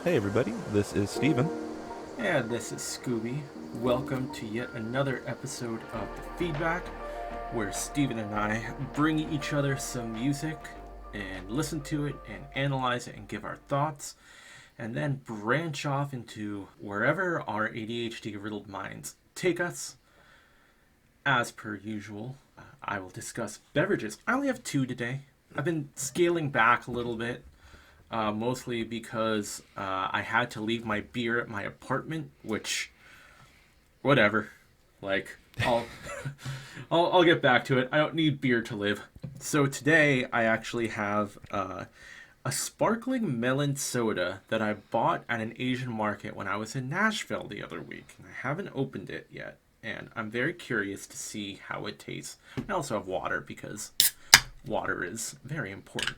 Hey everybody, this is Steven. And this is Scooby. Welcome to yet another episode of The Feedback, where Steven and I bring each other some music and listen to it and analyze it and give our thoughts, and then branch off into wherever our ADHD riddled minds take us. As per usual, I will discuss beverages. I only have two today. I've been scaling back a little bit, mostly because I had to leave my beer at my apartment, which, whatever. Like, I'll, I'll get back to it. I don't need beer to live. So today I actually have a sparkling melon soda that I bought at an Asian market when I was in Nashville the other week. I haven't opened it yet, and I'm very curious to see how it tastes. I also have water because water is very important.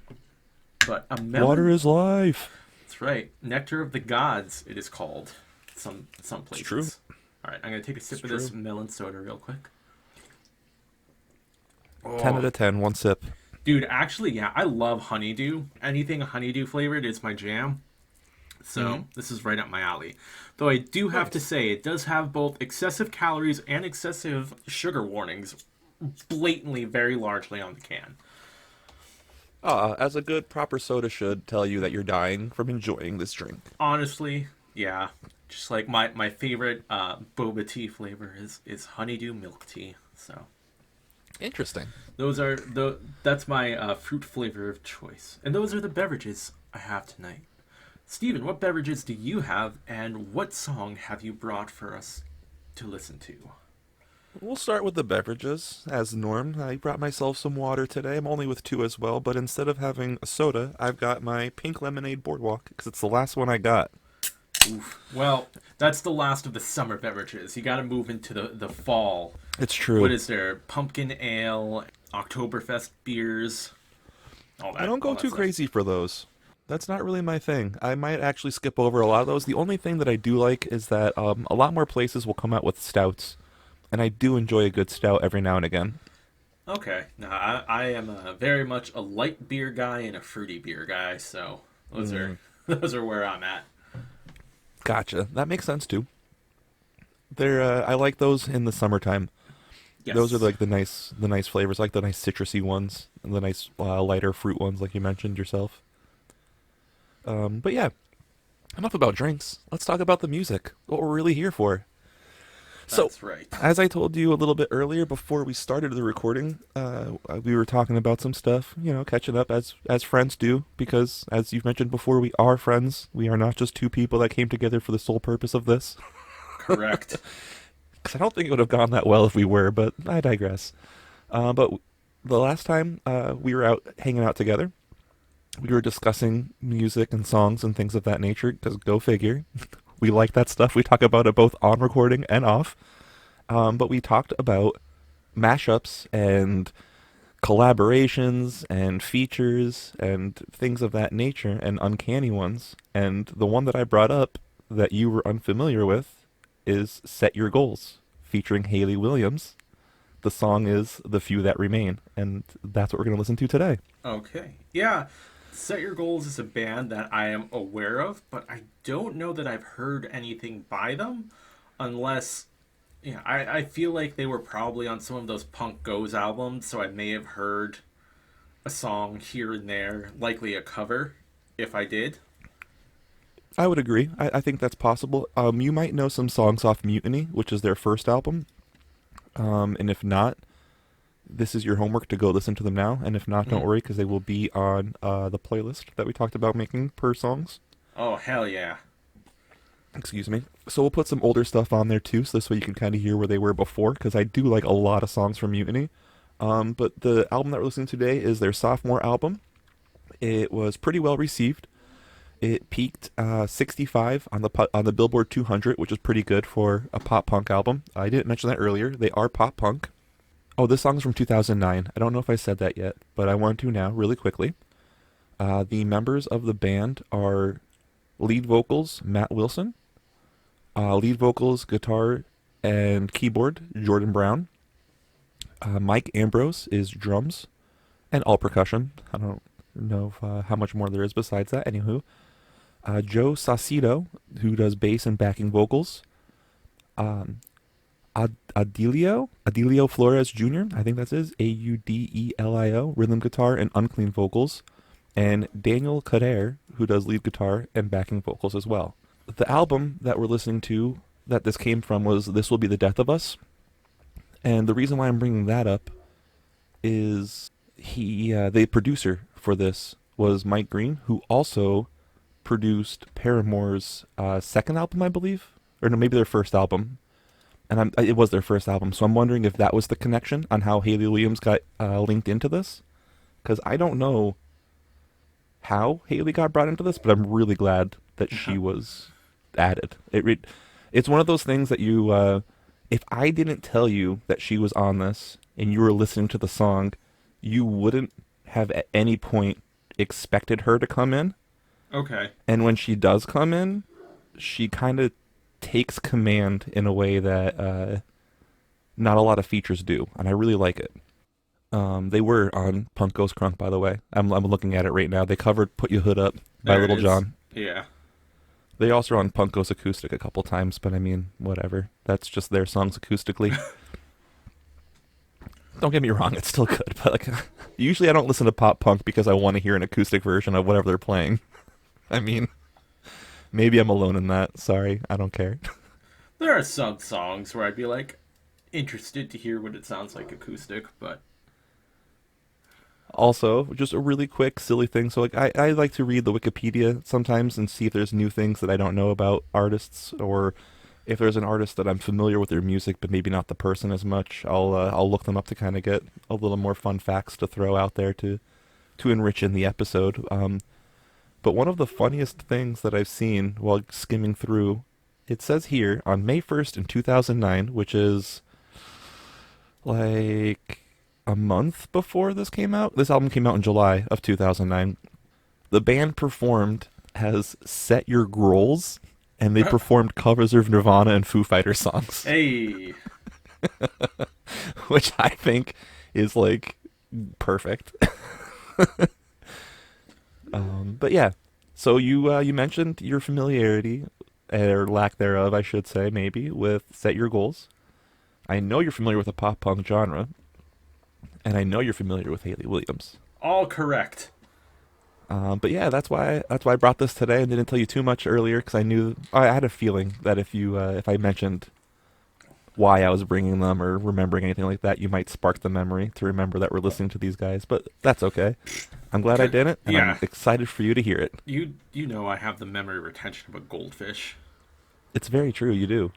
But a Water melon, is life. that's right, nectar of the gods, it is called. Some It's true. places. All right, I'm gonna take a It's sip of true. this melon soda real quick. 10 out Oh, of 10, one sip. dude, actually, yeah, I love honeydew. Anything honeydew flavored is my jam. Mm-hmm. So this is right up my alley. Though I do have to Nice. say, it does have both excessive calories and excessive sugar warnings, blatantly, very largely on the can. As a good proper soda should tell you that you're dying from enjoying this drink. Honestly, yeah. Just like my favorite boba tea flavor is honeydew milk tea. So Interesting. those are that's my fruit flavor of choice, and those are the beverages I have tonight. Steven, what beverages do you have, and what song have you brought for us to listen to? We'll start with the beverages. As norm, I brought myself some water today. I'm only with two as well, but instead of having a soda, I've got my pink lemonade boardwalk because it's the last one I got. Oof. Well, that's the last of the summer beverages. You got to move into the fall. It's What true. is there? Pumpkin ale, Oktoberfest beers, I don't all go that too stuff. crazy for those. That's not really my thing. I might actually skip over a lot of those. The only thing that I do like is that a lot more places will come out with stouts, and I do enjoy a good stout every now and again. Okay. No, I am very much a light beer guy and a fruity beer guy, so those are Mm, those are where I'm at. gotcha. That makes sense too. I like those in the summertime. Those are Yes. like the nice flavors, like the nice citrusy ones, and the nice lighter fruit ones, like you mentioned yourself. But yeah, enough about drinks. Let's talk about the music. What we're really here for. So, That's right. as I told you a little bit earlier before we started the recording, we were talking about some stuff, catching up as friends do, because as you've mentioned before, we are friends. We are not just two people that came together for the sole purpose of this. Correct. Because I don't think it would have gone that well if we were, but I digress. But the last time we were out hanging out together, we were discussing music and songs and things of that nature. Because go figure, we like that stuff. We talk about it both on recording and off. But we talked about mashups and collaborations and features and things of that nature and uncanny ones. And the one that I brought up that you were unfamiliar with is Set Your Goals, featuring Hayley Williams. The song is The Few That Remain, and that's what we're going to listen to today. Okay. Yeah. Set Your Goals is a band that I am aware of, but I don't know that I've heard anything by them unless yeah, I feel like they were probably on some of those Punk Goes albums, so I may have heard a song here and there, likely a cover, if I did. I would agree. I think that's possible. You might know some songs off Mutiny, which is their first album. And if not, this is your homework to go listen to them now. And if not, don't Mhm. worry, because they will be on the playlist that we talked about making per songs. Oh, hell yeah. Excuse me. So we'll put some older stuff on there too, so this way you can kind of hear where they were before, because I do like a lot of songs from Mutiny. But the album that we're listening to today is their sophomore album. It was pretty well received. It peaked 65 on the Billboard 200, which is pretty good for a pop punk album. I didn't mention that earlier. They are pop punk. Oh, this song's from 2009. I don't know if I said that yet, but I want to now, really quickly. The members of the band are lead vocals Matt Wilson, lead vocals, guitar, and keyboard Jordan Brown. Mike Ambrose is drums and all percussion. I don't know if, how much more there is besides that. Anywho, Joe Saucedo, who does bass and backing vocals. Um, Adelio Flores Jr., I think that's his, Audelio, rhythm guitar and unclean vocals. And Daniel Carrer, who does lead guitar and backing vocals as well. The album that we're listening to, that this came from, was This Will Be the Death of Us. And the reason why I'm bringing that up is the producer for this was Mike Green, who also produced Paramore's second album, I believe, or no, maybe their first album. And it was their first album, so I'm wondering if that was the connection on how Hayley Williams got linked into this, because I don't know how Hayley got brought into this, but I'm really glad that she was added. It's one of those things that you, if I didn't tell you that she was on this and you were listening to the song, you wouldn't have at any point expected her to come in. Okay. And when she does come in, she kind of takes command in a way that not a lot of features do, and I really like it. They were on Punk Goes Crunk, by the way. I'm looking at it right now. They covered Put Your Hood Up by There it Little is. John. Yeah. They also are on Punk Goes Acoustic a couple times, but I mean, whatever. That's just their songs acoustically. Don't get me wrong, it's still good, but like, usually I don't listen to pop punk because I want to hear an acoustic version of whatever they're playing. I mean, maybe I'm alone in that. Sorry, I don't care. There are some songs where I'd be like interested to hear what it sounds like acoustic, but Also, just a really quick, silly thing. So, like, I like to read the Wikipedia sometimes and see if there's new things that I don't know about artists, or if there's an artist that I'm familiar with their music, but maybe not the person as much. I'll look them up to kind of get a little more fun facts to throw out there to enrich in the episode. But one of the funniest things that I've seen while skimming through, it says here on May 1st in 2009, which is like a month before this came out. This album came out in July of 2009. The band performed as Set Your Grolls, and they performed covers of Nirvana and Foo Fighters songs. hey, Which I think is like perfect. But yeah, so you mentioned your familiarity, or lack thereof, I should say, maybe, with Set Your Goals. I know you're familiar with the pop punk genre, and I know you're familiar with Hayley Williams. all correct. But yeah, that's why I brought this today and didn't tell you too much earlier, because I had a feeling that if I mentioned why I was bringing them or remembering anything like that, you might spark the memory to remember that we're listening to these guys. But that's okay. I'm glad I didn't, and Yeah. I'm excited for you to hear it. You know I have the memory retention of a goldfish. It's very true, you do.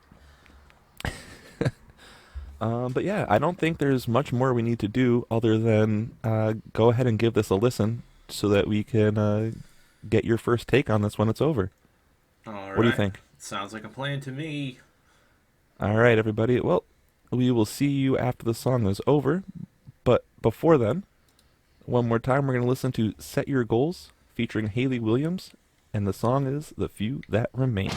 But yeah, I don't think there's much more we need to do other than go ahead and give this a listen so that we can get your first take on this when it's over. All right. What do you think? Sounds like a plan to me. All right, everybody. Well, we will see you after the song is over. But before then, one more time, we're going to listen to Set Your Goals featuring Hayley Williams, and the song is The Few That Remain.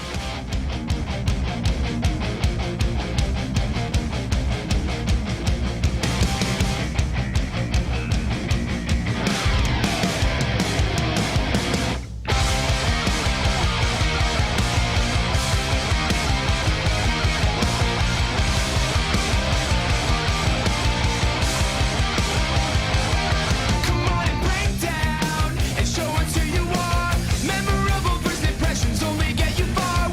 Come on and break down and show us who you are. Memorable first impressions only get you far.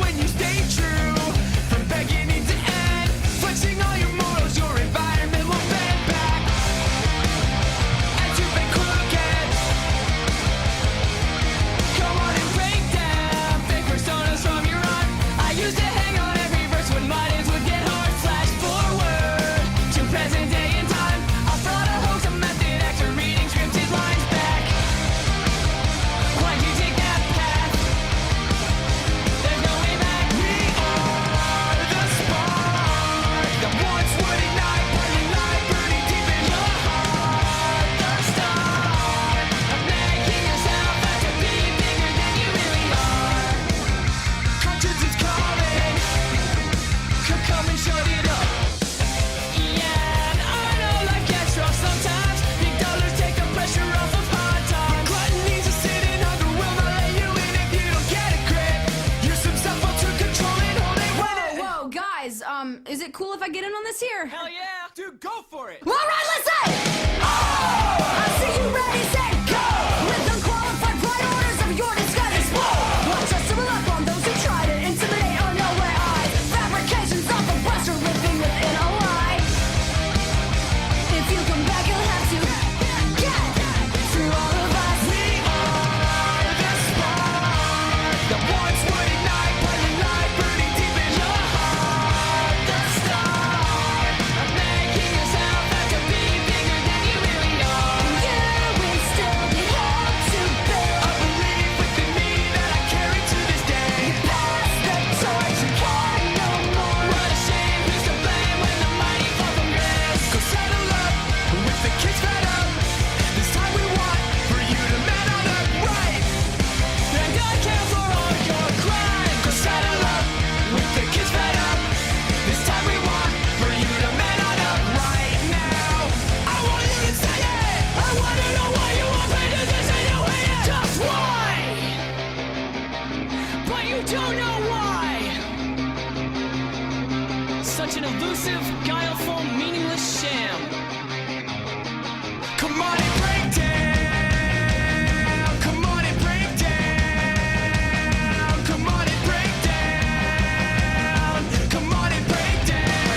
Is it cool if I get in on this here? Hell yeah! Dude, go for it! All right, let's say! Oh! I see you ready, set, go! With unqualified bright orders of your disguise explode! Watch us double up on those who try to intimidate our nowhere eyes. Fabrications of a buster living within a lie. If you come back, you'll have to get through all of us. We are the spark that once would ignite, burning light, burning deep in your heart. The start of making yourself out to be bigger than you really are. You will still be held to build. A belief within me that I carry to this day. Pass the torch, you can no more. What a shame, who's to blame when the mighty fall from grace? Go settle up with the kids fed up. This time we want for you to man on up, right? And I care for all your crimes. Go settle up with the kids fed up. This time we want for you to man on up right now. I want you to say it. I want to know why you want me to this and you hate it. Just why? But you don't know why. Such an elusive, guileful, meaningless sham. Come on and break down. Come on and break down. Come on and break down. Come on and break down.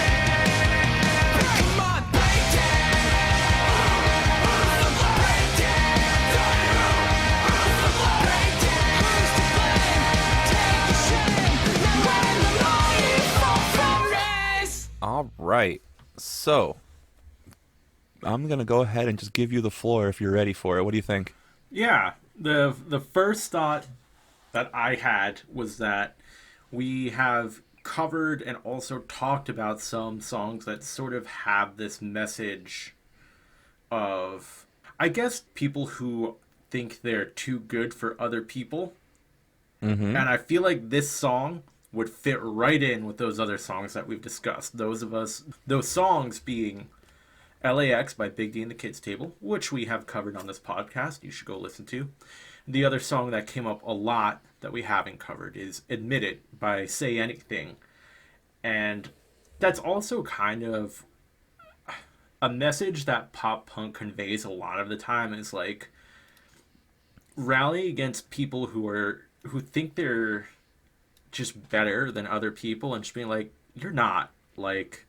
Come on, break down. Break down. Break down. Who's to blame? Take the shame. Now when the mighty fall from grace. All right. So, I'm going to go ahead and just give you the floor if you're ready for it. What do you think? Yeah, the first thought that I had was that we have covered and also talked about some songs that sort of have this message of, I guess, people who think they're too good for other people. Mm-hmm. And I feel like this song would fit right in with those other songs that we've discussed. Those songs being LAX by Big D and the Kids Table, which we have covered on this podcast. You should go listen to. The other song that came up a lot that we haven't covered is Admit It by Say Anything. And that's also kind of a message that pop punk conveys a lot of the time, is like, rally against people who think they're just better than other people, and just being like, you're not. Like,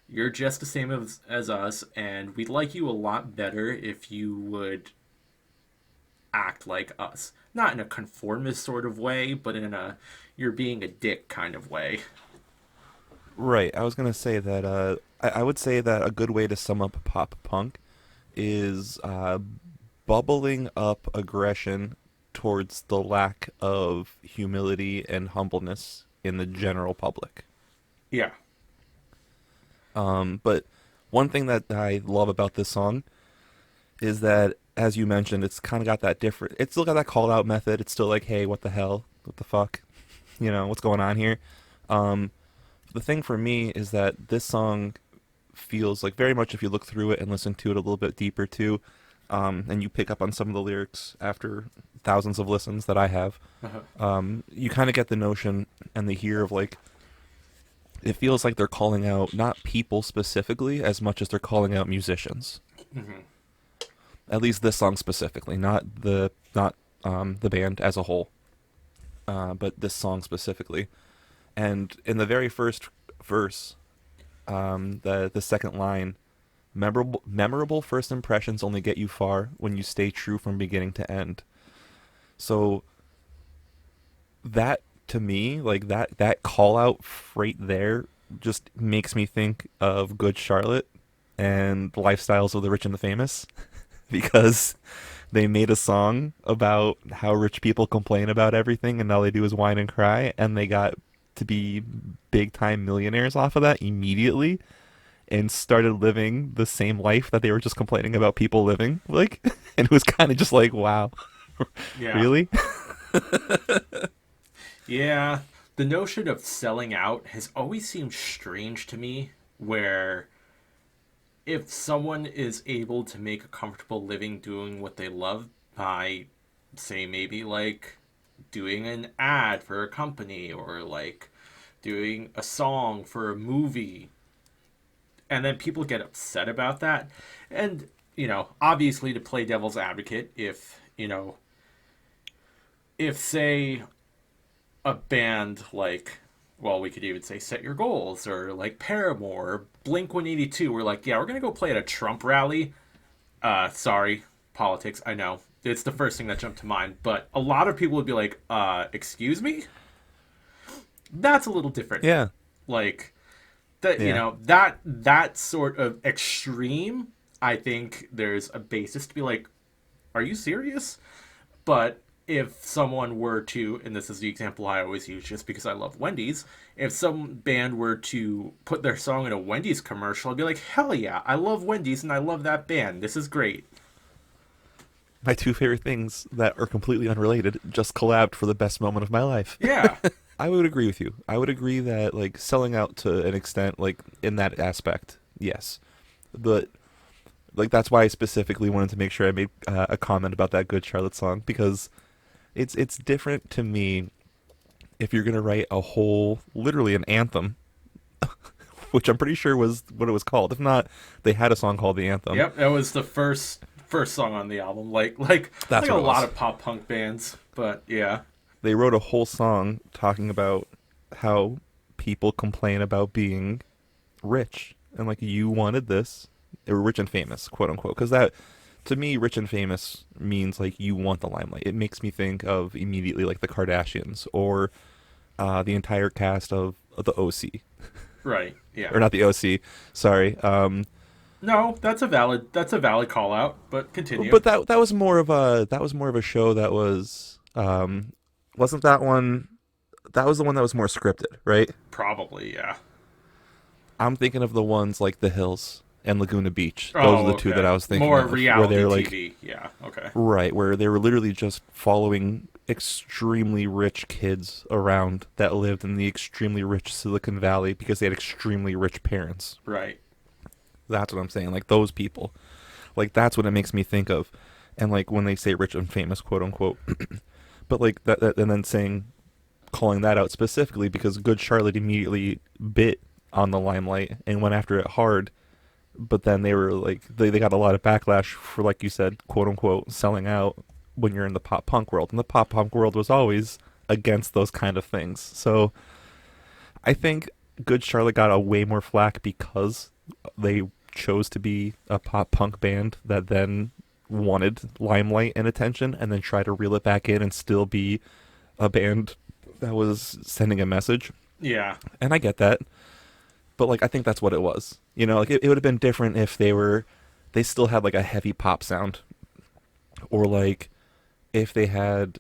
you're just the same as us, and we'd like you a lot better if you would act like us. Not in a conformist sort of way, but in a you're being a dick kind of way. Right. I was going to say that I would say that a good way to sum up pop punk is bubbling up aggression towards the lack of humility and humbleness in the general public. Yeah. But one thing that I love about this song is that, as you mentioned, it's kind of got that different. It's still got that call out method. It's still like, hey, what the hell? What the fuck? You know, what's going on here? The thing for me is that this song feels like, very much, if you look through it and listen to it a little bit deeper too, and you pick up on some of the lyrics after thousands of listens that I have, you kind of get the notion and the hear of, like, it feels like they're calling out not people specifically as much as they're calling out musicians. Mm-hmm. At least this song specifically, not the band as a whole, but this song specifically. And in the very first verse, the second line, memorable first impressions only get you far when you stay true from beginning to end. So that, to me, like that call out right there just makes me think of Good Charlotte and Lifestyles of the Rich and the Famous, because they made a song about how rich people complain about everything and all they do is whine and cry, and they got to be big time millionaires off of that immediately and started living the same life that they were just complaining about people living, like, and it was kind of just like, wow. Yeah. Really? Yeah, the notion of selling out has always seemed strange to me, where if someone is able to make a comfortable living doing what they love by, say, maybe like doing an ad for a company, or like doing a song for a movie, and then people get upset about that. And, obviously, to play devil's advocate, if say a band like, well, we could even say Set Your Goals or like Paramore or Blink 182 were like, yeah, we're gonna go play at a Trump rally. Sorry, politics, I know, it's the first thing that jumped to mind, but a lot of people would be like, excuse me. That's a little different. Yeah. Like that, Yeah. that sort of extreme, I think there's a basis to be like, are you serious? But if someone were to, and this is the example I always use just because I love Wendy's, if some band were to put their song in a Wendy's commercial, I'd be like, hell yeah, I love Wendy's and I love that band. This is great. My two favorite things that are completely unrelated just collabed for the best moment of my life. Yeah. I would agree with you. I would agree that, like, selling out to an extent, like, in that aspect, yes. But, like, that's why I specifically wanted to make sure I made a comment about that Good Charlotte song, because it's different to me if you're going to write a whole, literally an anthem, which I'm pretty sure was what it was called. If not, they had a song called The Anthem. Yep, that was the first song on the album. Like That's a what it lot was. of pop punk bands, but yeah. They wrote a whole song talking about how people complain about being rich and like you wanted this. They were rich and famous, quote unquote, because that, to me, rich and famous means like you want the limelight. It makes me think of immediately like the Kardashians or the entire cast of the OC, Right. Yeah. or not the OC. Sorry, No, that's a valid call out, but continue. but that was more of a show that was wasn't that one. That was the one that was more scripted, right? Probably, yeah. I'm thinking of the ones like The Hills and Laguna Beach. Those are the two okay. that I was thinking More of. reality where they're like, TV. Yeah, okay. right, where they were literally just following extremely rich kids around that lived in the extremely rich Silicon Valley because they had extremely rich parents. Right. That's what I'm saying. Like those people. Like that's what it makes me think of. And like when they say rich and famous, quote unquote. But like that and then calling that out specifically because Good Charlotte immediately bit on the limelight and went after it hard. But then they were like, they got a lot of backlash for, like you said, quote unquote, selling out when you're in the pop punk world. And the pop punk world was always against those kind of things. So I think Good Charlotte got a way more flack because they chose to be a pop punk band that then wanted limelight and attention and then try to reel it back in and still be a band that was sending a message. Yeah. And I get that. But like I think that's what it was. You know, like it would have been different if they still had like a heavy pop sound. Or like if they had,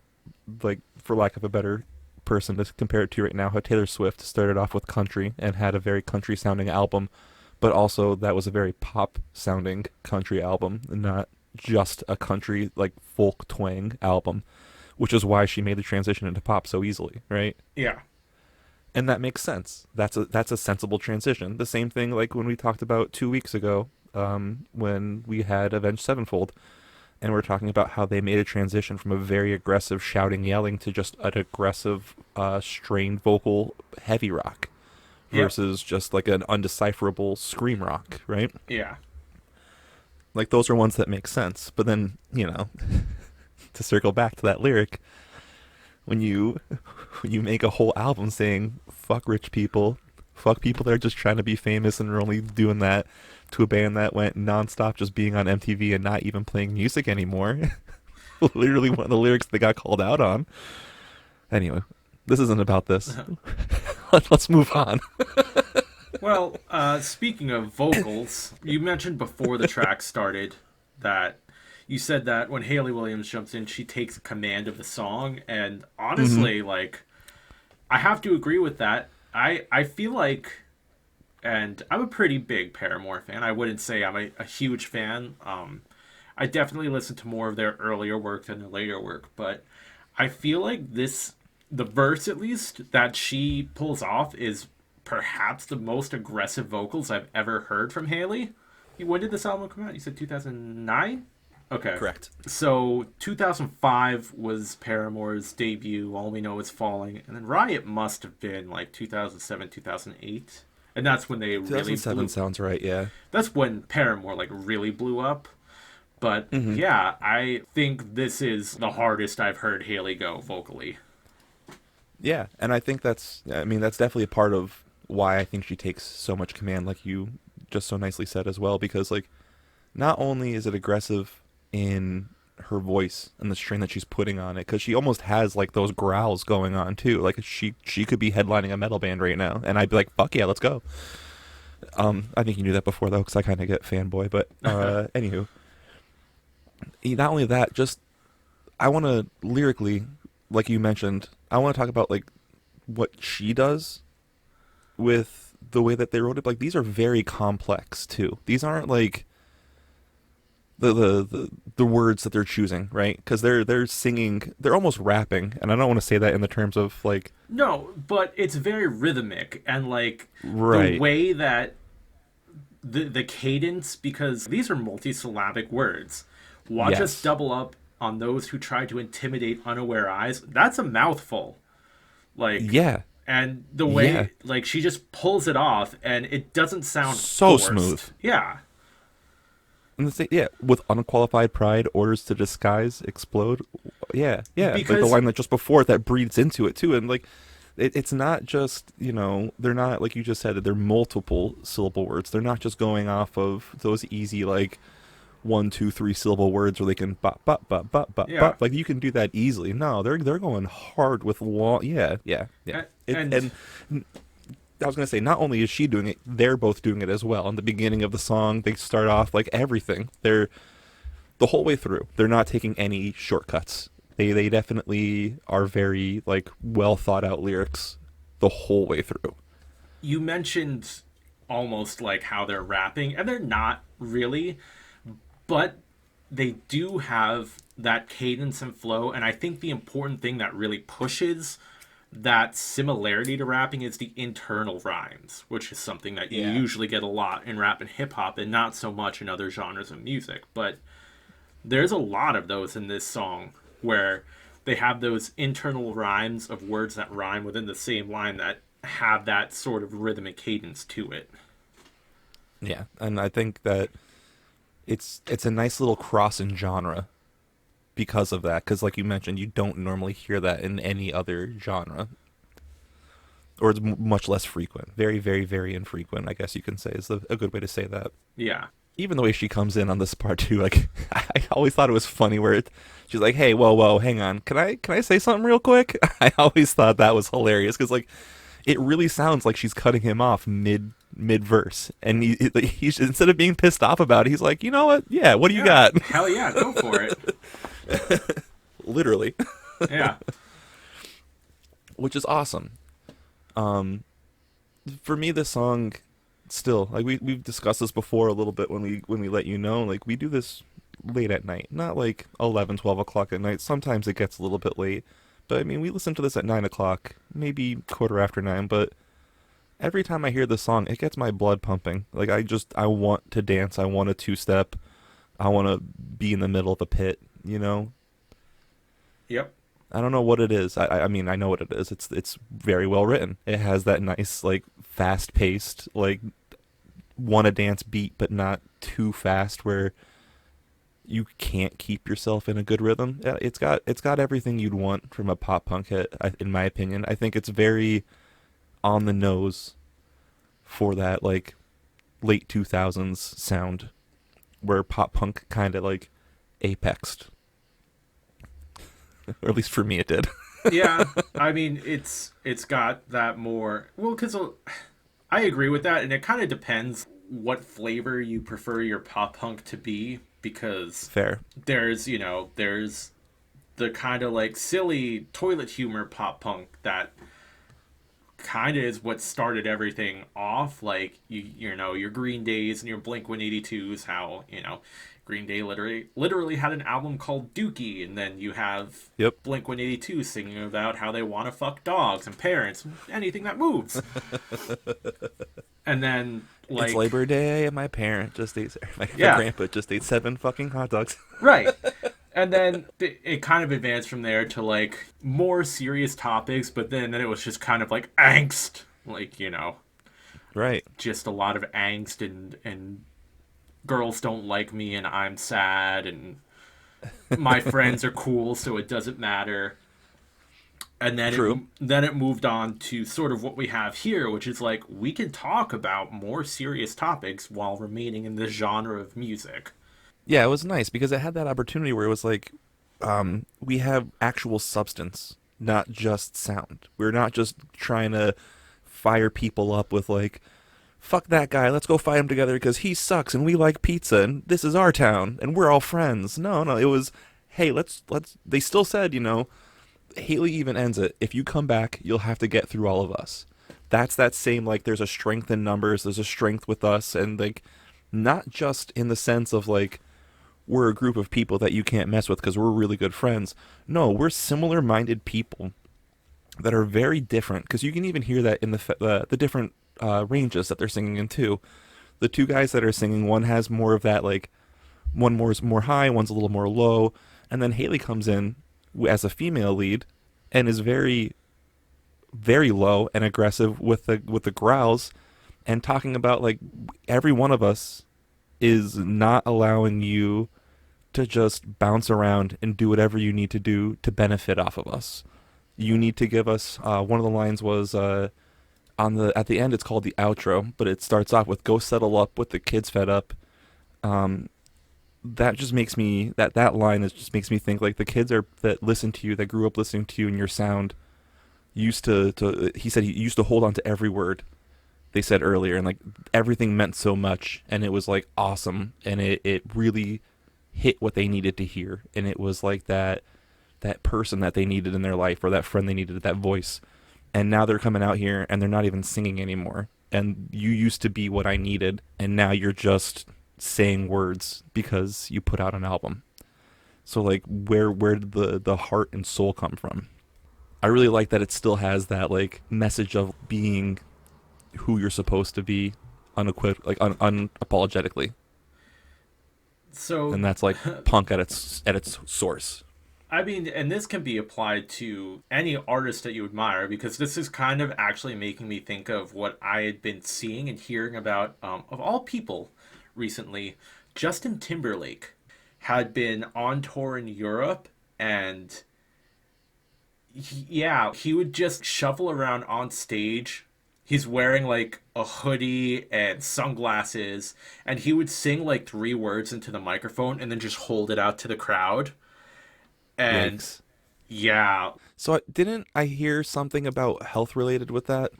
like, for lack of a better person to compare it to right now, how Taylor Swift started off with country and had a very country sounding album, but also that was a very pop sounding country album, not just a country like folk twang album, which is why she made the transition into pop so easily, right? Yeah. And that makes sense. That's a sensible transition. The same thing like when we talked about 2 weeks ago, when we had Avenged Sevenfold, and we're talking about how they made a transition from a very aggressive shouting, yelling to just an aggressive, strained vocal heavy rock versus just like an undecipherable scream rock, right? Yeah. Like those are ones that make sense. But then, you know, to circle back to that lyric, when you make a whole album saying fuck rich people, fuck people that are just trying to be famous and are only doing that, to a band that went nonstop just being on MTV and not even playing music anymore. Literally one of the lyrics they got called out on. Anyway, this isn't about this. Let's move on. Well, speaking of vocals, you mentioned before the track started that you said that when Hayley Williams jumps in, she takes command of the song. And honestly, like, I have to agree with that. I feel like, and I'm a pretty big Paramore fan. I wouldn't say I'm a huge fan. I definitely listen to more of their earlier work than their later work. But I feel like the verse at least, that she pulls off is perhaps the most aggressive vocals I've ever heard from Hayley. When did this album come out? You said 2009? Okay. Correct. So 2005 was Paramore's debut. All We Know Is Falling, and then Riot must have been like 2007, 2008, and that's when they really 2007 blew. sounds right, yeah. That's when Paramore like really blew up. But Mm-hmm. yeah, I think this is the hardest I've heard Hayley go vocally. Yeah, and I think that's definitely a part of why I think she takes so much command, like you just so nicely said as well, because like not only is it aggressive in her voice and the strain that she's putting on it, because she almost has like those growls going on too. Like she could be headlining a metal band right now, and I'd be like, fuck yeah, let's go. I think you knew that before though, because I kind of get fanboy. But anywho, not only that, just I want to lyrically, like you mentioned, I want to talk about like what she does with the way that they wrote it. Like these are very complex too. These aren't like the words that they're choosing, right? Because they're singing, they're almost rapping, and I don't want to say that in the terms of like No, but it's very rhythmic and like the right. way that the cadence, because these are multisyllabic words. Watch us Yes. double up on those who try to intimidate unaware eyes. That's a mouthful. Like Yeah, and the way Yeah. like she just pulls it off and it doesn't sound So forced. smooth. Yeah. and with unqualified pride, orders to disguise, explode. Yeah, like the Because- line that just before it that breathes into it too, and like it's not just they're not like you just said that they're multiple syllable words. They're not just going off of those easy like 1, 2, 3 syllable words where they can bop bop bop bop bop Yeah. bop. Like you can do that easily. No, they're going hard with long. Yeah. And- I was gonna say, not only is she doing it, they're both doing it as well. In the beginning of the song, they start off like everything. They're the whole way through. They're not taking any shortcuts. They definitely are very like well thought out lyrics the whole way through. You mentioned almost like how they're rapping, and they're not really, but they do have that cadence and flow. And I think the important thing that really pushes that similarity to rapping is the internal rhymes, which is something that you Yeah. usually get a lot in rap and hip hop and not so much in other genres of music. But there's a lot of those in this song where they have those internal rhymes of words that rhyme within the same line that have that sort of rhythmic cadence to it. Yeah, and I think that it's a nice little cross in genre because of that. Because like you mentioned, you don't normally hear that in any other genre, or it's much less frequent. Very, very, very infrequent, I guess you can say, is a good way to say that. Yeah. Even the way she comes in on this part too, like I always thought it was funny where she's like, "Hey, whoa, hang on, can I say something real quick?" I always thought that was hilarious because like it really sounds like she's cutting him off mid verse, and he's instead of being pissed off about it, he's like, "You know what? Yeah, what do you got?" Hell yeah, go for it. Literally, Yeah. which is awesome. For me, this song still, like we've discussed this before a little bit when we let you know, like we do this late at night, not like 11, 12 o'clock at night. Sometimes it gets a little bit late, but I mean we listen to this at 9 o'clock, maybe 9:15, but every time I hear this song, it gets my blood pumping. Like I want to dance, I want a two-step, I want to be in the middle of a pit, Yep. I don't know what it is. I mean, I know what it is. It's very well written. It has that nice, like, fast-paced, like, wanna-dance beat, but not too fast where you can't keep yourself in a good rhythm. Yeah, it's got everything you'd want from a pop-punk hit, in my opinion. I think it's very on the nose for that, like, late 2000s sound where pop-punk kind of, like, apexed. Or at least for me it did. Yeah, I mean it's got that more because I agree with that, and it kind of depends what flavor you prefer your pop punk to be, because Fair. there's the kind of like silly toilet humor pop punk that kind of is what started everything off, like you know your Green Days and your Blink 182s, how Green Day literally had an album called Dookie, and then you have Yep. Blink 182 singing about how they want to fuck dogs and parents, anything that moves. And then It's Like, Labor Day, and my parent just ate. My yeah, grandpa just ate 7 fucking hot dogs. right. And then it kind of advanced from there to like more serious topics, but then it was just kind of like angst, like, Right. just a lot of angst and girls don't like me and I'm sad and my friends are cool so it doesn't matter. And then True. it moved on to sort of what we have here, which is like we can talk about more serious topics while remaining in this genre of music. Yeah, it was nice because it had that opportunity where it was like, we have actual substance, not just sound. We're not just trying to fire people up with like, fuck that guy, let's go fight him together because he sucks and we like pizza and this is our town and we're all friends. No, no, it was, hey, let's. They still said, Haley even ends it. If you come back, you'll have to get through all of us. That's that same like, there's a strength in numbers, there's a strength with us, and like, not just in the sense of like, we're a group of people that you can't mess with because we're really good friends. No, we're similar minded people that are very different because you can even hear that in the different ranges that they're singing in too. The two guys that are singing, one has more of that like, one more high, one's a little more low, and then Haley comes in as a female lead and is very very low and aggressive with the growls and talking about like every one of us is not allowing you to just bounce around and do whatever you need to do to benefit off of us. You need to give us one of the lines was on the at the end it's called the outro, but it starts off with "Go settle up with the kids fed up." That just makes me that line is just makes me think like the kids are that listen to you, that grew up listening to you and your sound used to he said he used to hold on to every word they said earlier, and like everything meant so much and it was like awesome, and it really hit what they needed to hear, and it was like that person that they needed in their life or that friend they needed, that voice. And now they're coming out here and they're not even singing anymore, and you used to be what I needed and now you're just saying words because you put out an album. So like where did the heart and soul come from? I really like that it still has that like message of being who you're supposed to be, unapologetically, So, and that's like punk at its source. I mean, and this can be applied to any artist that you admire, because this is kind of actually making me think of what I had been seeing and hearing about, of all people, recently. Justin Timberlake had been on tour in Europe, and yeah, he would just shuffle around on stage. He's wearing like a hoodie and sunglasses, and he would sing like 3 words into the microphone and then just hold it out to the crowd. And Yikes. yeah, So didn't I hear something about health related with that?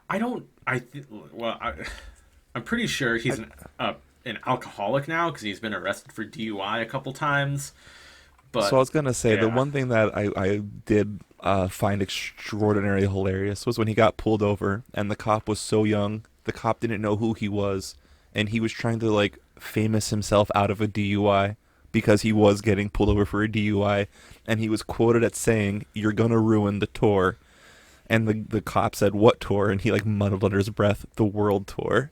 I don't. I'm pretty sure he's an alcoholic now because he's been arrested for DUI a couple times. But So I was gonna say the yeah, one thing that I did find extraordinarily hilarious was when he got pulled over and the cop was so young, the cop didn't know who he was, and he was trying to like famous himself out of a DUI because he was getting pulled over for a DUI, and he was quoted as saying, "You're gonna ruin the tour." And the cop said, "What tour?" And he like muttered under his breath, "The world tour."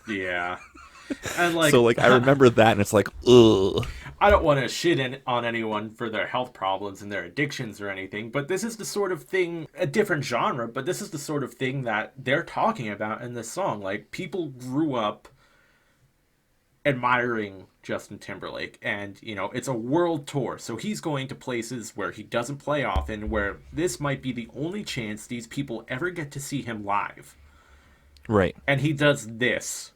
yeah, and like So like I remember that, and it's like, ugh. I don't want to on anyone for their health problems and their addictions or anything, but this is the sort of thing, a different genre, but this is the sort of thing that they're talking about in this song. Like, people grew up admiring Justin Timberlake, and, it's a world tour, so he's going to places where he doesn't play often, where this might be the only chance these people ever get to see him live. Right, And he does this.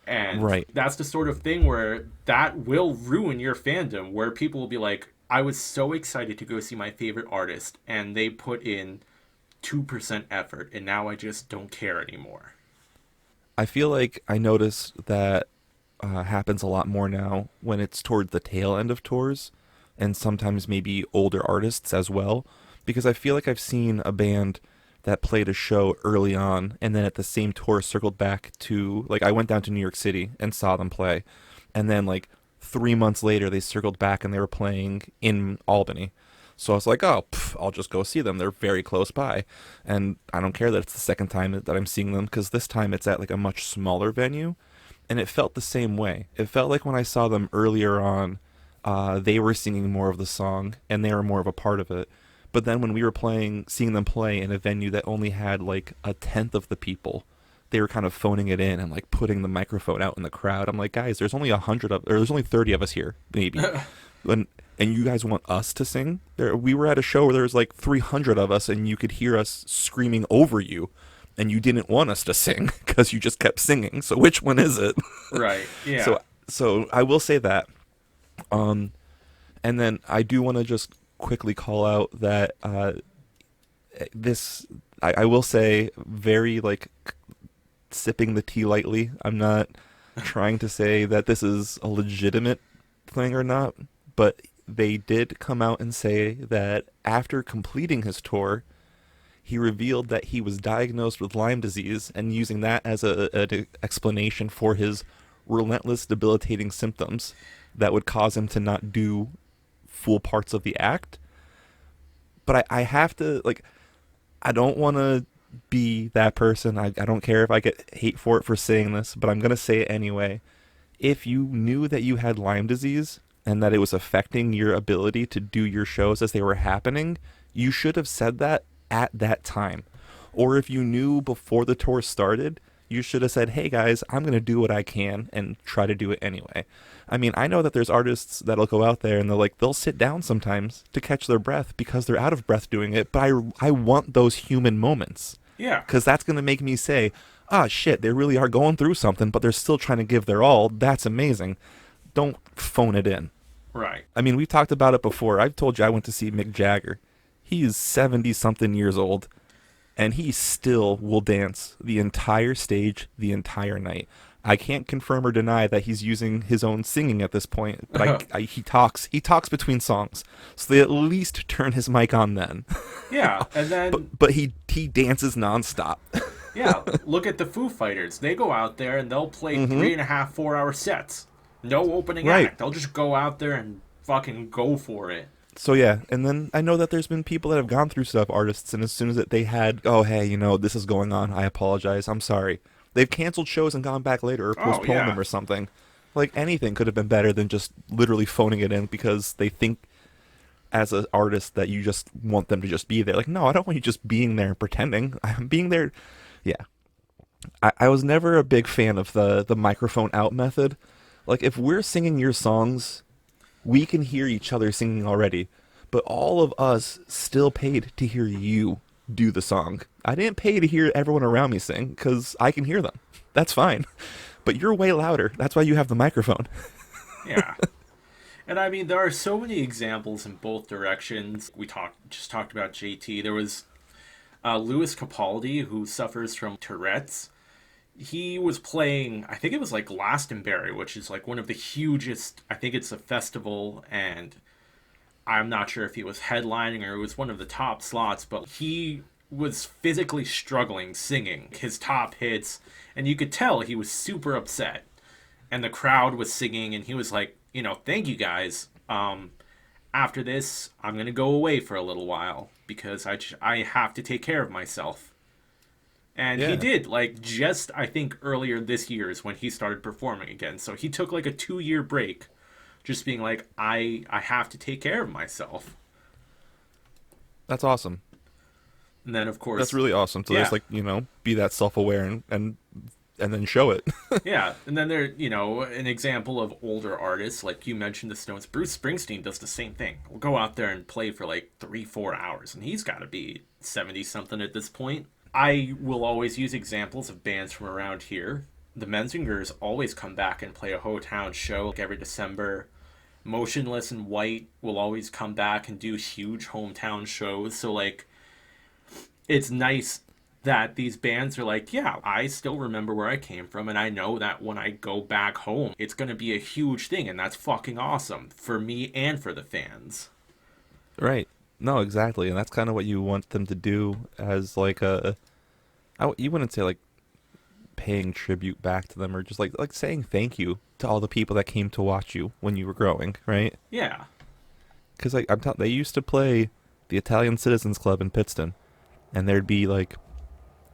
And right. that's the sort of thing where that will ruin your fandom, where people will be like, I was so excited to go see my favorite artist, and they put in 2% effort, and now I just don't care anymore. I feel like I noticed that happens a lot more now when it's towards the tail end of tours, and sometimes maybe older artists as well, because I feel like I've seen a band that played a show early on and then at the same tour circled back to, like, I went down to New York City and saw them play, and then like 3 months later they circled back and they were playing in Albany. So I was like, oh, I'll just go see them. They're very close by. And I don't care that it's the second time that I'm seeing them, because this time it's at like a much smaller venue. And it felt the same way. It felt like when I saw them earlier on, they were singing more of the song and they were more of a part of it. But then when we were seeing them play in a venue that only had like a tenth of the people, they were kind of phoning it in and like putting the microphone out in the crowd. I'm like, guys, there's only 100 of, or there's only 30 of us here, maybe. And you guys want us to sing? We were at a show where there was like 300 of us, and you could hear us screaming over you, and you didn't want us to sing because you just kept singing. So which one is it? Right. Yeah. So I will say that. And then I do want to just quickly call out that I will say, very like sipping the tea lightly. I'm not trying to say that this is a legitimate thing or not, but they did come out and say that after completing his tour, he revealed that he was diagnosed with Lyme disease, and using that as an explanation for his relentless, debilitating symptoms that would cause him to not do full parts of the act. But I have to, like, I don't want to be that person. I don't care if I get hate for it for saying this, but I'm going to say it anyway. If you knew that you had Lyme disease and that it was affecting your ability to do your shows as they were happening, you should have said that at that time. Or if you knew before the tour started, you should have said, hey guys, I'm going to do what I can and try to do it anyway. I mean, I know that there's artists that'll go out there and they'll sit down sometimes to catch their breath because they're out of breath doing it, but I want those human moments. Yeah. Because that's going to make me say, ah, shit, they really are going through something, but they're still trying to give their all. That's amazing. Don't phone it in. Right. I mean, we've talked about it before. I've told you I went to see Mick Jagger. He is 70-something years old, and he still will dance the entire stage, the entire night. I can't confirm or deny that he's using his own singing at this point, but he talks between songs, so they at least turn his mic on then. Yeah, and then... but he dances nonstop. Yeah, look at the Foo Fighters. They go out there and they'll play 3.5, 4 hour sets. No opening act. They'll just go out there and fucking go for it. So yeah, and then I know that there's been people that have gone through stuff, artists, and as soon as they had, oh hey, this is going on, I apologize, I'm sorry. They've canceled shows and gone back later or postponed them or something. Like, anything could have been better than just literally phoning it in because they think as an artist that you just want them to just be there. Like, no, I don't want you just being there and pretending. I'm being there. Yeah. I was never a big fan of the microphone out method. Like, if we're singing your songs, we can hear each other singing already. But all of us still paid to hear you do the song. I didn't pay to hear everyone around me sing because I can hear them. That's fine. But you're way louder. That's why you have the microphone. Yeah. And I mean, there are so many examples in both directions. We just talked about JT. There was Louis Capaldi, who suffers from Tourette's. He was playing, I think it was like Glastonbury, which is like one of the hugest, I think it's a festival, and I'm not sure if he was headlining or it was one of the top slots, but he was physically struggling singing his top hits, and you could tell he was super upset. And the crowd was singing, and he was like, thank you guys. After this, I'm going to go away for a little while because I have to take care of myself. And he did, I think earlier this year is when he started performing again. So he took like a 2-year break, just being like, I have to take care of myself. That's awesome. And then, of course... That's really awesome to just, be that self-aware and then show it. Yeah, and then there, an example of older artists, like you mentioned the Stones. Bruce Springsteen does the same thing. We'll go out there and play for 3-4 hours, and he's got to be 70-something at this point. I will always use examples of bands from around here. The Menzingers always come back and play a Ho-Town show every December. Motionless in White will always come back and do huge hometown shows. So, it's nice that these bands are like, yeah, I still remember where I came from, and I know that when I go back home, it's going to be a huge thing, and that's fucking awesome for me and for the fans. Right. No, exactly, and that's kind of what you want them to do as you wouldn't say paying tribute back to them, or just like saying thank you to all the people that came to watch you when you were growing, right? Yeah. because they used to play the Italian Citizens Club in Pittston, and there'd be like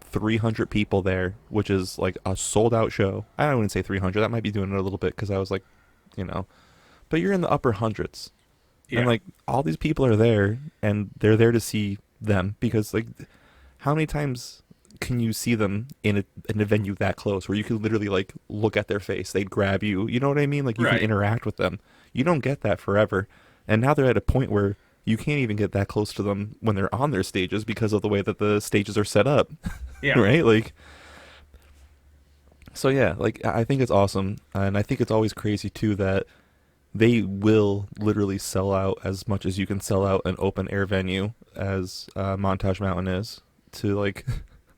300 people there, which is like a sold out show. I wouldn't say 300. That might be doing it a little bit because I was like, you know, but you're in the upper hundreds. Yeah. And like all these people are there and they're there to see them because like how many times can you see them in a venue that close where you can literally like look at their face, they'd grab you, you know what I mean? Like you Right. can interact with them. You don't get that forever. And now they're at a point where you can't even get that close to them when they're on their stages because of the way that the stages are set up. Yeah. Right? Like so yeah, like I think it's awesome, and I think it's always crazy too that they will literally sell out as much as you can sell out an open air venue as Montage Mountain is to like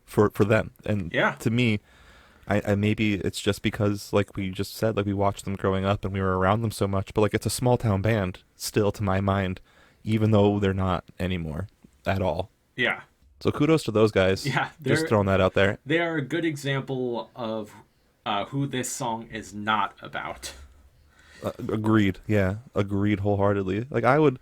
for them. And Yeah. to me, I maybe it's just because like we just said, like we watched them growing up and we were around them so much, but like it's a small town band still to my mind, even though they're not anymore at all. Yeah. So kudos to those guys. Yeah, Just they're- throwing that out there. They are a good example of who this song is not about. Agreed. Yeah, agreed wholeheartedly. Like I would,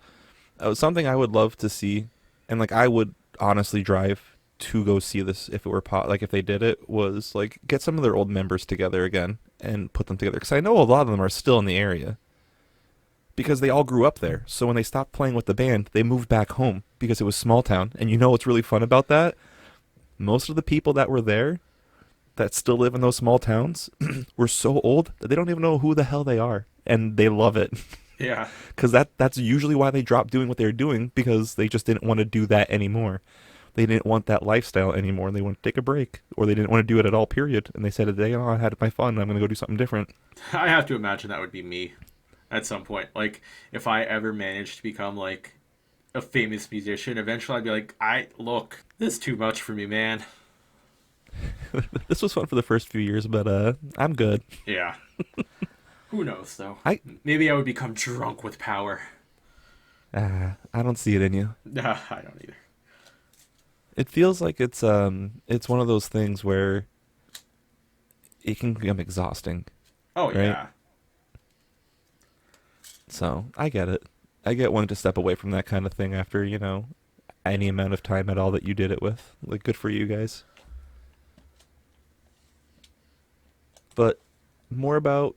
something I would love to see, and like I would honestly drive to go see this if it were like if they did it, was like get some of their old members together again and put them together because I know a lot of them are still in the area because they all grew up there. So when they stopped playing with the band, they moved back home because it was small town. And you know what's really fun about that? Most of the people that were there that still live in those small towns were so old that they don't even know who the hell they are, and they love it. Yeah. Because that's usually why they dropped doing what they were doing, because they just didn't want to do that anymore. They didn't want that lifestyle anymore, and they wanted to take a break, or they didn't want to do it at all, period. And they said today, oh, I had my fun, I'm going to go do something different. I have to imagine that would be me at some point. Like, if I ever managed to become, like, a famous musician, eventually I'd be like, look, this is too much for me, man. This was fun for the first few years, but I'm good. Yeah. Who knows, though? I Maybe I would become drunk with power. I don't see it in you. Nah, I don't either. It feels like it's one of those things where it can become exhausting. Oh, Right? yeah. So I get it. I get wanting to step away from that kind of thing after, you know, any amount of time at all that you did it with. Like, good for you guys. But more about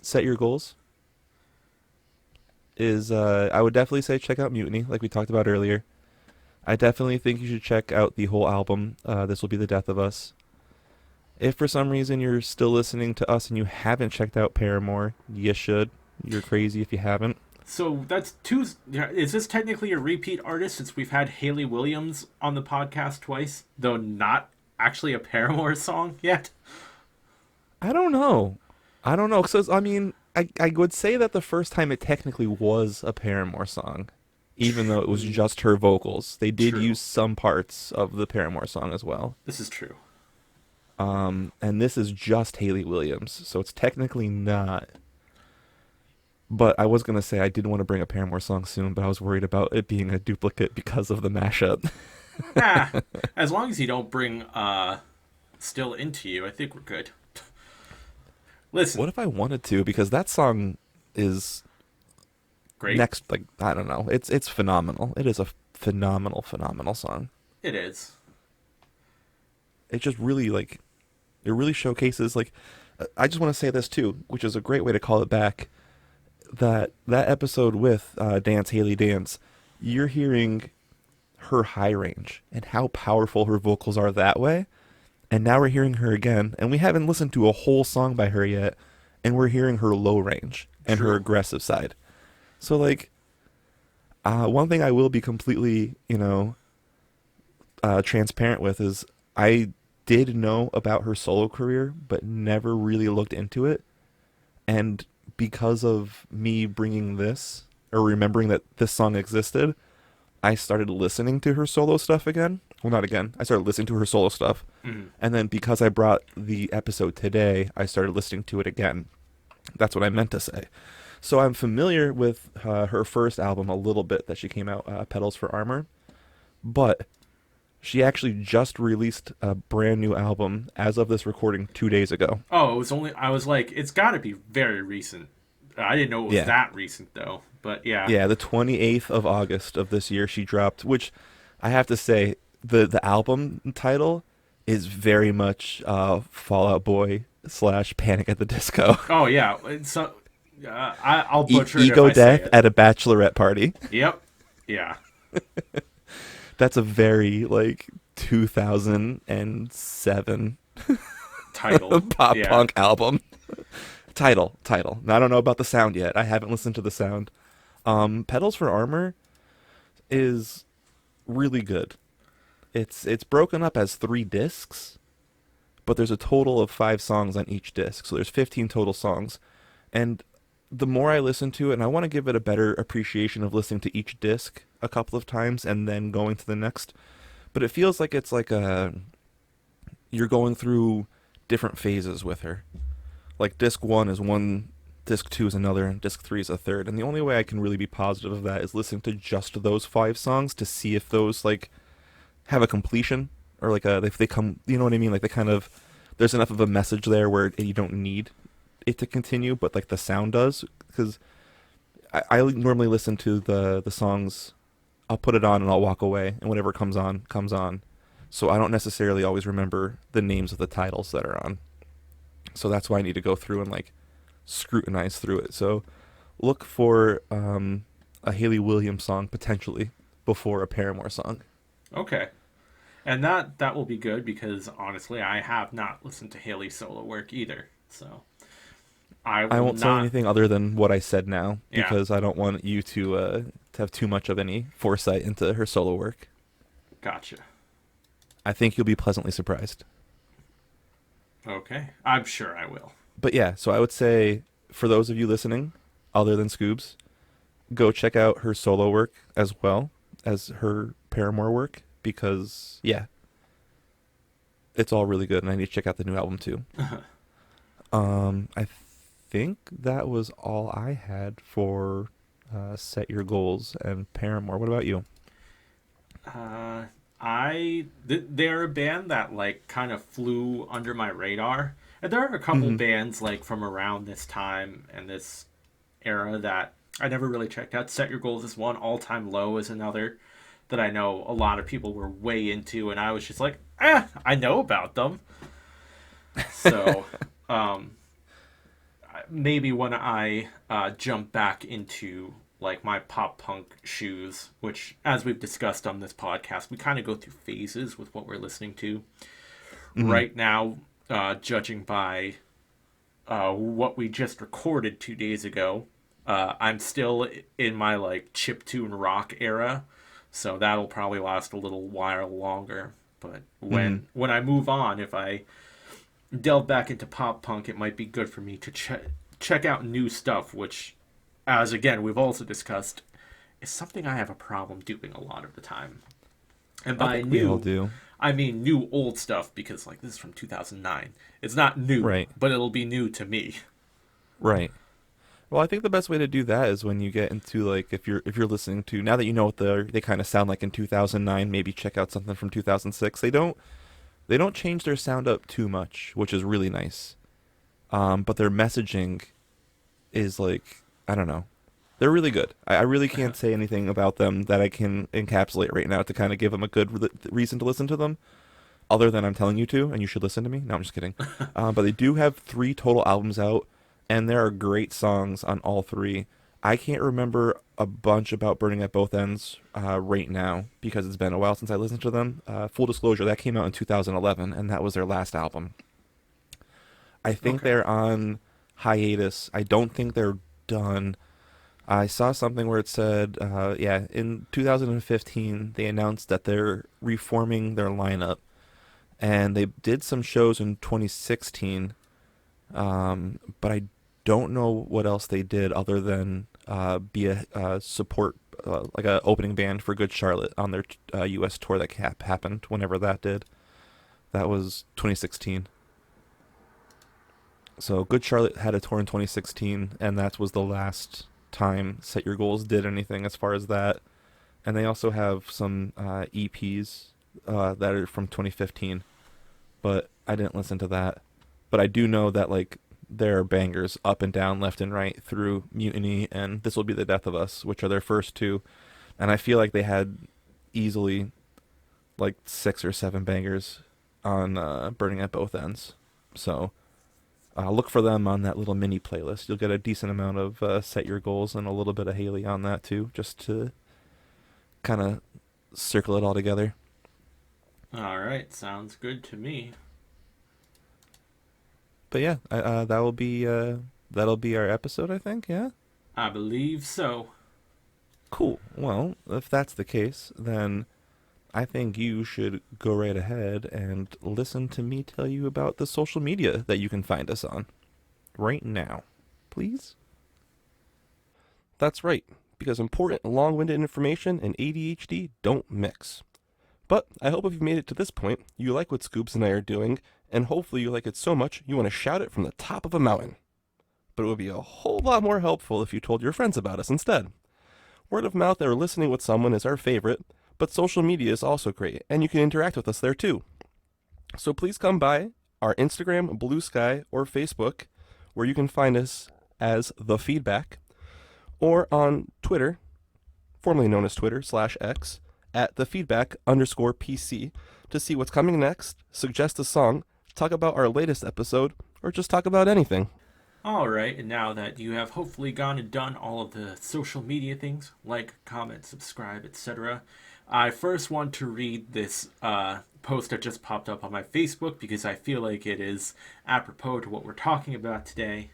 set your goals is I would definitely say check out Mutiny, like we talked about earlier. I definitely think you should check out the whole album. This Will Be the Death of Us. If for some reason you're still listening to us and you haven't checked out Paramore, you should. You're crazy if you haven't. So that's two. Is this technically a repeat artist since we've had Hayley Williams on the podcast twice, though not actually a Paramore song yet? I don't know. Because, I mean, I would say that the first time it technically was a Paramore song, even though it was just her vocals. They did True. use some parts of the Paramore song as well. This is true. And this is just Hayley Williams, so it's technically not. But I was going to say I did want to bring a Paramore song soon, but I was worried about it being a duplicate because of the mashup. As long as you don't bring Still Into You, I think we're good. Listen, What if I wanted to? Because that song is great. next, like, I don't know. It's phenomenal. It is a phenomenal song. It is. It just really, like, it really showcases, like, I just want to say this too, which is a great way to call it back, that episode with Dance Haley Dance, you're hearing her high range and how powerful her vocals are that way. And now we're hearing her again, and we haven't listened to a whole song by her yet, and we're hearing her low range and her True. aggressive side. So, like, one thing I will be completely, transparent with is I did know about her solo career, but never really looked into it. And because of me bringing this, or remembering that this song existed, I started listening to her solo stuff again. Well, not again. I started listening to her solo stuff. Mhm. And then because I brought the episode today, I started listening to it again. That's what I meant to say. So I'm familiar with her first album a little bit that she came out, Petals for Armor. But she actually just released a brand new album as of this recording 2 days ago. Oh, it was only. I was like, it's got to be very recent. I didn't know it was Yeah. that recent though. But yeah. Yeah, the 28th of August of this year she dropped, which I have to say the album title is very much Fall Out Boy / Panic at the Disco. Oh yeah. So I'll butcher it if Ego I say Death it. at a bachelorette party. Yep. Yeah. That's a very like 2007 Title. pop Yeah. punk album. Title. Now, I don't know about the sound yet. I haven't listened to the sound. Pedals for Armor is really good. It's broken up as 3 discs, but there's a total of 5 songs on each disc. So there's 15 total songs. And the more I listen to it, and I want to give it a better appreciation of listening to each disc a couple of times and then going to the next. But it feels like it's like you're going through different phases with her. Like disc 1 is one, disc 2 is another, and disc 3 is a third. And the only way I can really be positive of that is listening to just those 5 songs to see if those like have a completion, or like if they come, you know what I mean? Like they kind of, there's enough of a message there where you don't need it to continue, but like the sound does. Because I normally listen to the songs, I'll put it on and I'll walk away, and whatever comes on, comes on. So I don't necessarily always remember the names of the titles that are on. So that's why I need to go through and like scrutinize through it. So look for a Hayley Williams song potentially before a Paramore song. Okay. And that will be good because honestly, I have not listened to Hayley's solo work either. So I won't say anything other than what I said now, Yeah. because I don't want you to have too much of any foresight into her solo work. Gotcha. I think you'll be pleasantly surprised. Okay. I'm sure I will. But yeah, so I would say for those of you listening, other than Scoobs, go check out her solo work as well as her Paramore work, because yeah, it's all really good, and I need to check out the new album too. I think that was all I had for Set Your Goals and Paramore. What about you? They're a band that like kind of flew under my radar, and there are a couple bands like from around this time and this era that I never really checked out. Set Your Goals is one. All Time Low is another that I know a lot of people were way into, and I was just like, I know about them. So maybe when I jump back into like my pop punk shoes, which as we've discussed on this podcast, we kind of go through phases with what we're listening to. Right now, judging by what we just recorded 2 days ago, I'm still in my like chiptune rock era, so that'll probably last a little while longer. But when I move on, if I delve back into pop punk, it might be good for me to check out new stuff, which, as again we've also discussed, is something I have a problem doing a lot of the time. And by we all new, do. I mean new old stuff, because like this is from 2009. It's not new, Right. but it'll be new to me. Right. Well, I think the best way to do that is when you get into like if you're listening to, now that you know what they kind of sound like in 2009, maybe check out something from 2006. They don't change their sound up too much, which is really nice. But their messaging is like, I don't know. They're really good. I really can't say anything about them that I can encapsulate right now to kind of give them a good reason to listen to them, other than I'm telling you to, and you should listen to me. No, I'm just kidding. But they do have 3 total albums out, and there are great songs on all 3. I can't remember a bunch about Burning at Both Ends right now, because it's been a while since I listened to them. Full disclosure, that came out in 2011, and that was their last album. I think they're on hiatus. I don't think they're done. I saw something where it said, in 2015, they announced that they're reforming their lineup. And they did some shows in 2016, but I don't know what else they did other than be a support, like a opening band for Good Charlotte on their U.S. tour that happened whenever that did. That was 2016. So Good Charlotte had a tour in 2016, and that was the last time Set Your Goals did anything as far as that. And they also have some EPs that are from 2015, but I didn't listen to that. But I do know that like there are bangers up and down, left and right through Mutiny and This Will Be the Death of Us, which are their first two. And I feel like they had easily like 6 or 7 bangers on Burning at Both Ends. So look for them on that little mini playlist. You'll get a decent amount of Set Your Goals and a little bit of Hayley on that too, just to kind of circle it all together. All right, sounds good to me. But yeah, that'll be our episode, I think. Yeah. I believe so. Cool. Well, if that's the case, then I think you should go right ahead and listen to me tell you about the social media that you can find us on right now, please. That's right, because important, long-winded information and ADHD don't mix. But I hope if you've made it to this point, you like what Scoobs and I are doing, and hopefully you like it so much you want to shout it from the top of a mountain. But it would be a whole lot more helpful if you told your friends about us instead. Word of mouth or listening with someone is our favorite, but social media is also great, and you can interact with us there too. So please come by our Instagram, Blue Sky, or Facebook, where you can find us as The Feedback, or on Twitter, formerly known as Twitter /X, at @thefeedback_PC, to see what's coming next, suggest a song, talk about our latest episode, or just talk about anything. All right, and now that you have hopefully gone and done all of the social media things, like, comment, subscribe, etc., I first want to read this post that just popped up on my Facebook because I feel like it is apropos to what we're talking about today.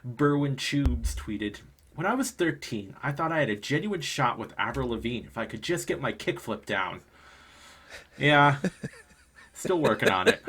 Berwin Tubes tweeted, "When I was 13, I thought I had a genuine shot with Avril Lavigne if I could just get my kickflip down." Yeah, still working on it.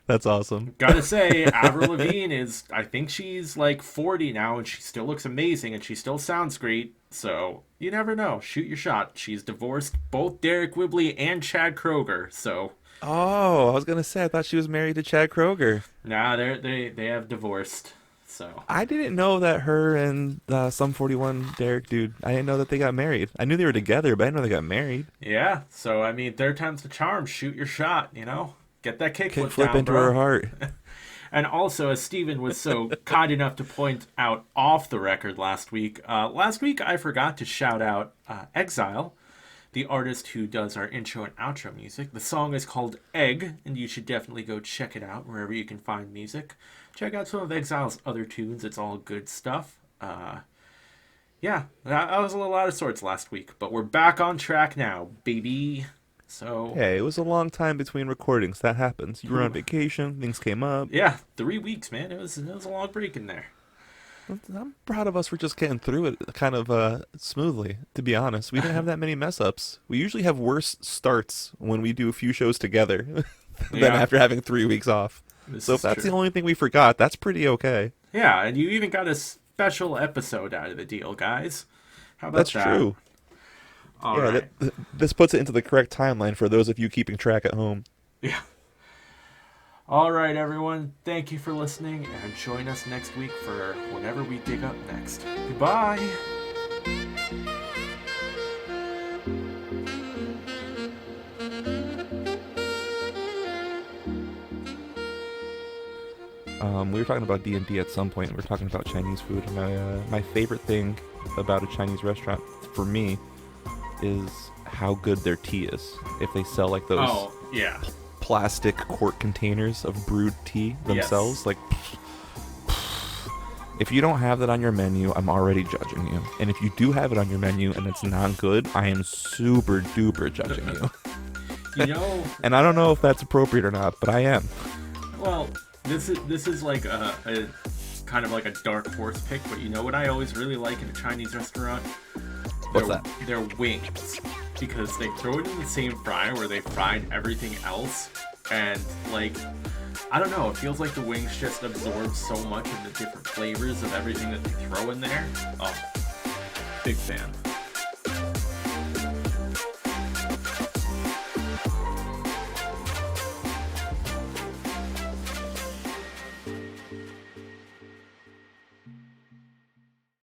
That's awesome. Gotta say, Avril Lavigne is, I think she's like 40 now, and she still looks amazing, and she still sounds great. So, you never know. Shoot your shot. She's divorced both Derek Whibley and Chad Kroeger, so... Oh, I was going to say, I thought she was married to Chad Kroeger. Nah, they have divorced, so... I didn't know that her and Sum 41 Derek dude, I didn't know that they got married. I knew they were together, but I didn't know they got married. Yeah, so, I mean, third time's the charm. Shoot your shot, you know? Get that kickflip down, into bro. her heart. And also, as Steven was so kind enough to point out off the record last week I forgot to shout out Exile, the artist who does our intro and outro music. The song is called Egg, and you should definitely go check it out wherever you can find music. Check out some of Exile's other tunes. It's all good stuff. Yeah, that was a little out of sorts last week, but we're back on track now, baby. So Hey, it was a long time between recordings. That happens. You were on vacation. Things came up. yeah, 3 weeks, man. It was a long break in there. I'm proud of us for just getting through it kind of smoothly, to be honest. We didn't have that many mess ups. We usually have worse starts when we do a few shows together than Yeah. after having 3 weeks off. This So is if that's true. the only thing we forgot, that's pretty okay. Yeah, and you even got a special episode out of the deal, guys. How about That's that? true. All Yeah, right. this puts it into the correct timeline for those of you keeping track at home. Yeah. All right, everyone. Thank you for listening, and join us next week for whatever we dig up next. Goodbye. We were talking about D&D at some point. We were talking about Chinese food. And my favorite thing about a Chinese restaurant, for me, is how good their tea is. If they sell like those Oh, yeah. plastic quart containers of brewed tea themselves, Yes. like, if you don't have that on your menu, I'm already judging you. And if you do have it on your menu and it's not good, I am super duper judging you. You know, And I don't know if that's appropriate or not, but I am. well, this is like a kind of like a dark horse pick, but you know what I always really like in a Chinese restaurant? What's Their- that? Their wings, because they throw it in the same fryer where they fried everything else, and like, I don't know, it feels like the wings just absorb so much of the different flavors of everything that they throw in there. Oh, big fan.